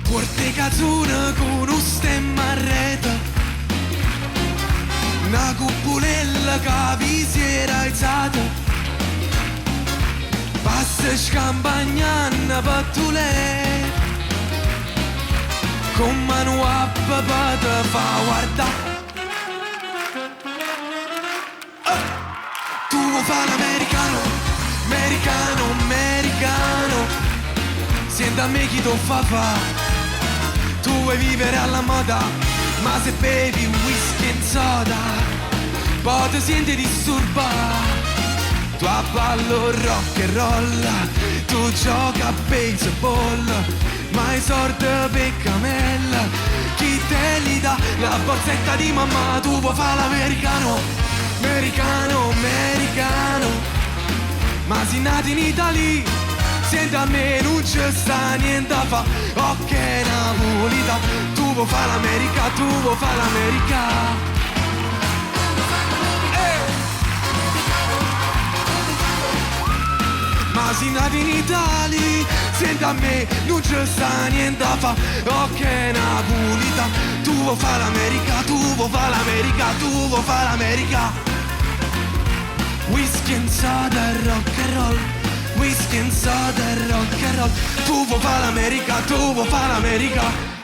Porte cazzone con un stemma a rete, una cupolella che vi si era alzata, passa scampagnando pattulè, con mano a papà te fa guardare. Tu vuoi fare l'americano, americano, americano, senti a me chi tu fa. Tu vuoi vivere alla moda, ma se bevi whisky e soda, poi ti senti disturbare. Tu a ballo rock and roll, tu gioca a baseball, ma i soldi per camella, chi te li dà? La borsetta di mamma. Tu vuoi fare l'americano, americano, americano, ma sei nato in Italia. Senti a me non c'è sta niente a fa, ok napolita. Tu vuoi fare l'America, tu vuoi fare l'America. Ma sei nato in Italia, senti a me non c'è sta niente a fa, ok napolita. Tu vuoi fare l'America, tu vuoi fare l'America, tu vuoi fare l'America. Whisky and soda e rock and roll, whisky and soda e rock and roll. Tu vuoi fare l'America, tu vuoi fare l'America.